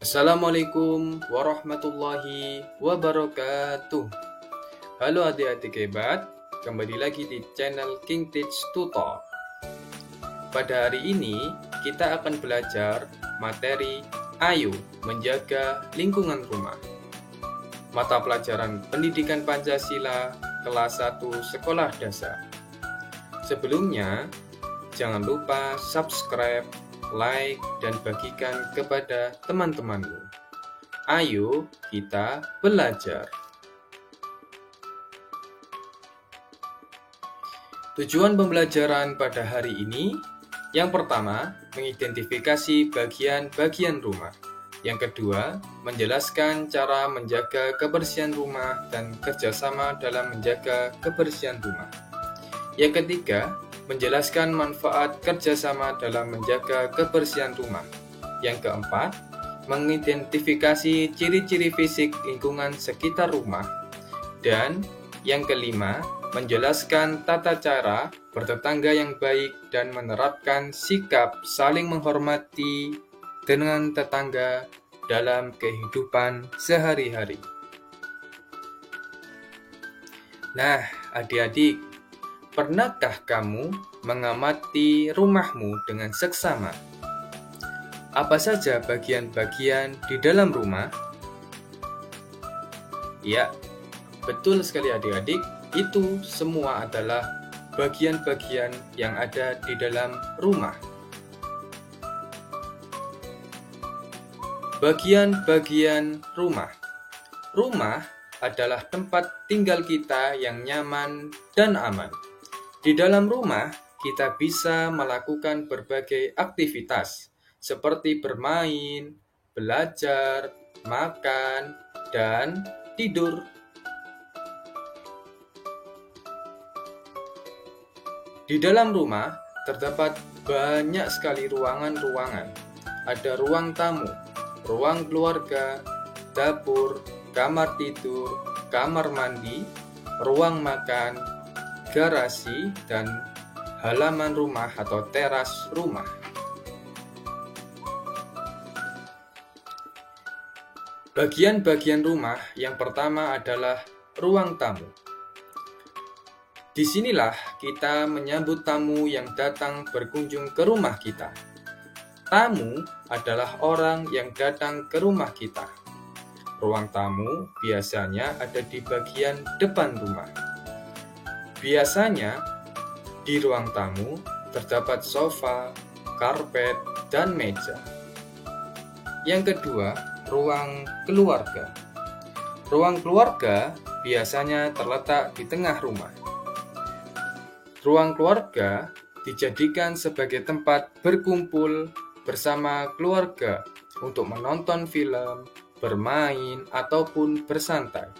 Assalamualaikum warahmatullahi wabarakatuh. Halo adik-adik hebat, kembali lagi di channel King Teach Tutor. Pada hari ini kita akan belajar materi Ayo Menjaga Lingkungan Rumah. Mata pelajaran Pendidikan Pancasila kelas 1 Sekolah Dasar. Sebelumnya, jangan lupa subscribe, like, dan bagikan kepada teman-temanmu. Ayo kita belajar. Tujuan pembelajaran pada hari ini, yang pertama, mengidentifikasi bagian-bagian rumah. Yang kedua, menjelaskan cara menjaga kebersihan rumah dan kerjasama dalam menjaga kebersihan rumah. Yang ketiga, menjelaskan manfaat kerjasama dalam menjaga kebersihan rumah. Yang keempat, mengidentifikasi ciri-ciri fisik lingkungan sekitar rumah. Dan yang kelima, menjelaskan tata cara bertetangga yang baik dan menerapkan sikap saling menghormati dengan tetangga dalam kehidupan sehari-hari. Nah, adik-adik, pernahkah kamu mengamati rumahmu dengan seksama? Apa saja bagian-bagian di dalam rumah? Ya, betul sekali adik-adik, itu semua adalah bagian-bagian yang ada di dalam rumah. Bagian-bagian rumah. Rumah adalah tempat tinggal kita yang nyaman dan aman. Di dalam rumah, kita bisa melakukan berbagai aktivitas seperti bermain, belajar, makan, dan tidur. Di dalam rumah terdapat banyak sekali ruangan-ruangan. Ada ruang tamu, ruang keluarga, dapur, kamar tidur, kamar mandi, ruang makan, garasi, dan halaman rumah atau teras rumah. Bagian-bagian rumah yang pertama adalah ruang tamu. Disinilah kita menyambut tamu yang datang berkunjung ke rumah kita. Tamu adalah orang yang datang ke rumah kita. Ruang tamu biasanya ada di bagian depan rumah. Biasanya, di ruang tamu terdapat sofa, karpet, dan meja. Yang kedua, ruang keluarga. Ruang keluarga biasanya terletak di tengah rumah. Ruang keluarga dijadikan sebagai tempat berkumpul bersama keluarga untuk menonton film, bermain, ataupun bersantai.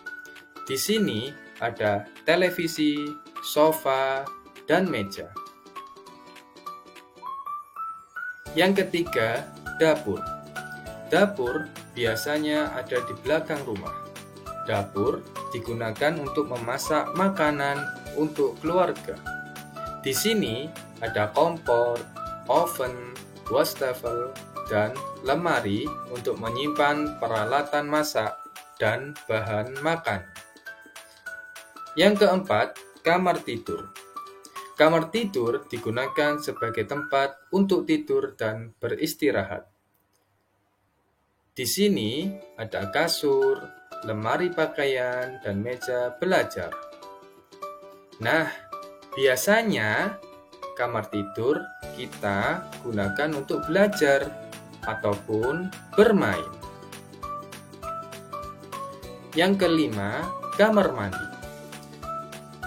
Di sini ada televisi, sofa, dan meja. Yang ketiga, dapur. Dapur biasanya ada di belakang rumah. Dapur digunakan untuk memasak makanan untuk keluarga. Di sini ada kompor, oven, wastafel, dan lemari untuk menyimpan peralatan masak dan bahan makan. Yang keempat, kamar tidur. Kamar tidur digunakan sebagai tempat untuk tidur dan beristirahat. Di sini ada kasur, lemari pakaian, dan meja belajar. Nah, biasanya kamar tidur kita gunakan untuk belajar ataupun bermain. Yang kelima, kamar mandi.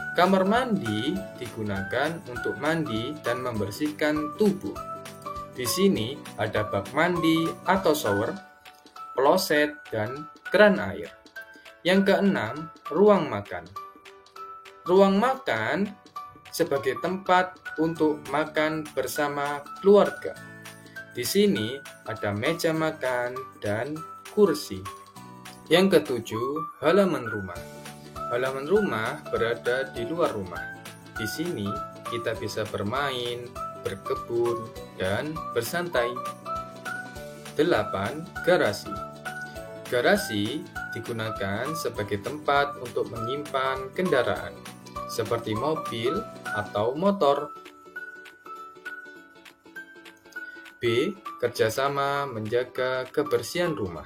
Kamar mandi digunakan untuk mandi dan membersihkan tubuh. Di sini ada bak mandi atau shower, kloset, dan keran air. Yang keenam, ruang makan. Ruang makan sebagai tempat untuk makan bersama keluarga. Di sini ada meja makan dan kursi. Yang ketujuh, halaman rumah. Halaman rumah berada di luar rumah. Di sini kita bisa bermain, berkebun, dan bersantai. 8. Garasi. Garasi digunakan sebagai tempat untuk menyimpan kendaraan, seperti mobil atau motor. B. Kerjasama menjaga kebersihan rumah.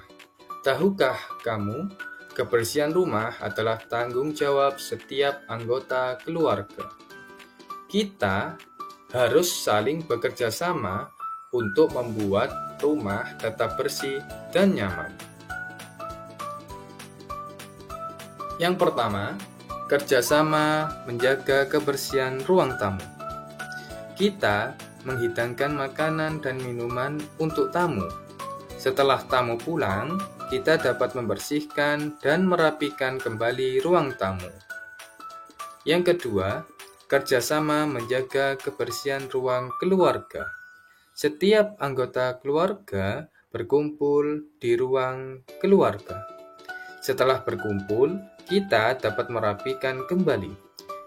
Tahukah kamu, kebersihan rumah adalah tanggung jawab setiap anggota keluarga. Kita harus saling bekerja sama untuk membuat rumah tetap bersih dan nyaman. Yang pertama, kerjasama menjaga kebersihan ruang tamu. Kita menghidangkan makanan dan minuman untuk tamu. Setelah tamu pulang, kita dapat membersihkan dan merapikan kembali ruang tamu. Yang kedua, kerjasama menjaga kebersihan ruang keluarga. Setiap anggota keluarga berkumpul di ruang keluarga. Setelah berkumpul, kita dapat merapikan kembali.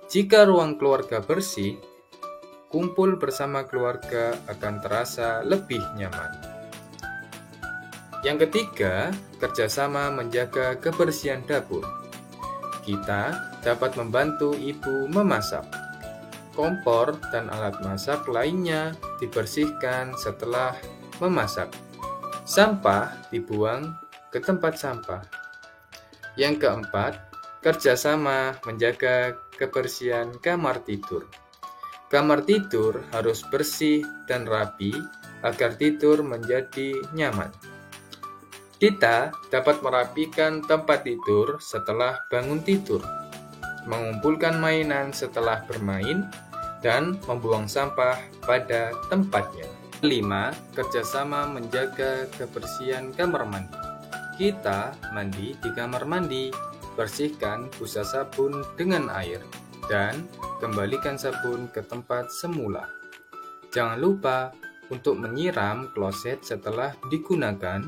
Jika ruang keluarga bersih, kumpul bersama keluarga akan terasa lebih nyaman. Yang ketiga, kerjasama menjaga kebersihan dapur. Kita dapat membantu ibu memasak. Kompor dan alat masak lainnya dibersihkan setelah memasak. Sampah dibuang ke tempat sampah. Yang keempat, kerjasama menjaga kebersihan kamar tidur. Kamar tidur harus bersih dan rapi agar tidur menjadi nyaman. Kita dapat merapikan tempat tidur setelah bangun tidur, mengumpulkan mainan setelah bermain, dan membuang sampah pada tempatnya. 5. Kerjasama menjaga kebersihan kamar mandi. Kita mandi di kamar mandi, bersihkan busa sabun dengan air, dan kembalikan sabun ke tempat semula. Jangan lupa untuk menyiram kloset setelah digunakan,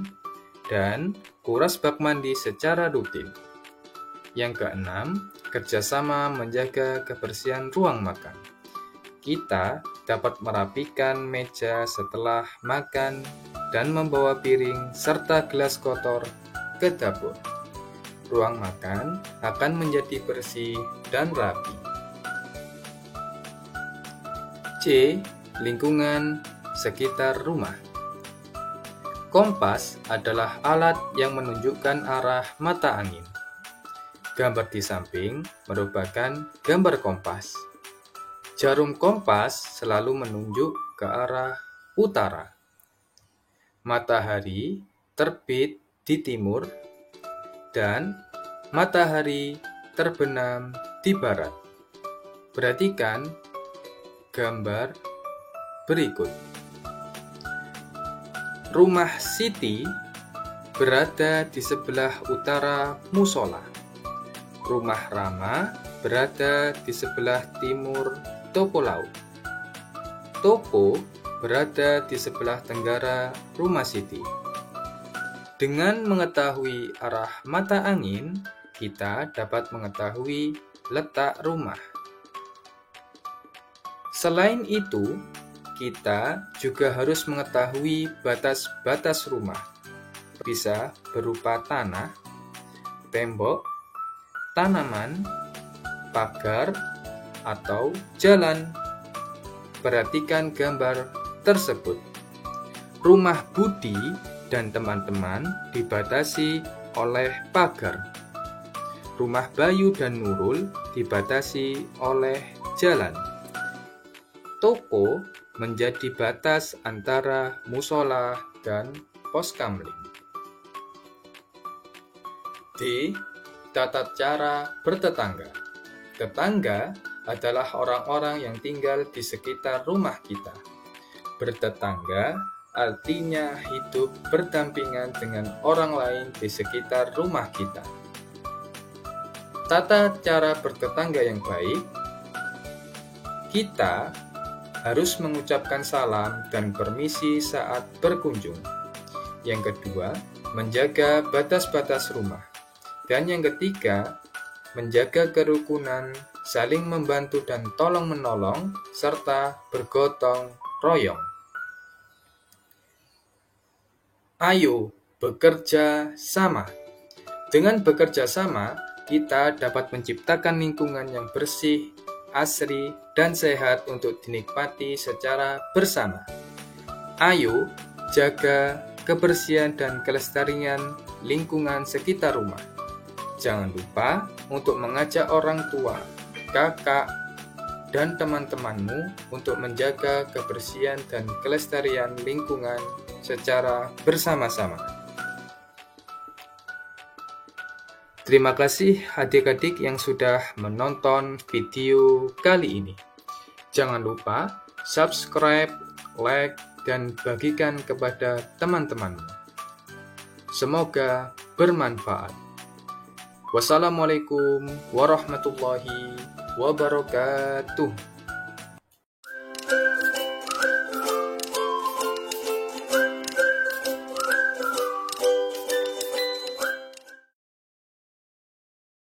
dan kuras bak mandi secara rutin. Yang keenam, kerjasama menjaga kebersihan ruang makan. Kita dapat merapikan meja setelah makan dan membawa piring serta gelas kotor ke dapur. Ruang makan akan menjadi bersih dan rapi. C. Lingkungan sekitar rumah. Kompas adalah alat yang menunjukkan arah mata angin. Gambar di samping merupakan gambar kompas. Jarum kompas selalu menunjuk ke arah utara. Matahari terbit di timur dan matahari terbenam di barat. Perhatikan gambar berikut. Rumah Siti berada di sebelah utara musola. Rumah Rama berada di sebelah timur toko laut. Toko berada di sebelah tenggara rumah Siti. Dengan mengetahui arah mata angin, kita dapat mengetahui letak rumah. Selain itu, kita juga harus mengetahui batas-batas rumah. Bisa berupa tanah, tembok, tanaman, pagar, atau jalan. Perhatikan gambar tersebut. Rumah Budi dan teman-teman dibatasi oleh pagar. Rumah Bayu dan Nurul dibatasi oleh jalan. Toko menjadi batas antara musola dan pos kamling. D. Tata cara bertetangga. Tetangga adalah orang-orang yang tinggal di sekitar rumah kita. Bertetangga artinya hidup berdampingan dengan orang lain di sekitar rumah kita. Tata cara bertetangga yang baik, kita harus mengucapkan salam dan permisi saat berkunjung. Yang kedua, menjaga batas-batas rumah. Dan yang ketiga, menjaga kerukunan, saling membantu dan tolong-menolong, serta bergotong royong. Ayo, bekerja sama. Dengan bekerja sama, kita dapat menciptakan lingkungan yang bersih, asri, dan sehat untuk dinikmati secara bersama. Ayo jaga kebersihan dan kelestarian lingkungan sekitar rumah. Jangan lupa untuk mengajak orang tua, kakak, dan teman-temanmu untuk menjaga kebersihan dan kelestarian lingkungan secara bersama-sama. Terima kasih adik-adik yang sudah menonton video kali ini. Jangan lupa subscribe, like, dan bagikan kepada teman-temanmu. Semoga bermanfaat. Wassalamualaikum warahmatullahi wabarakatuh.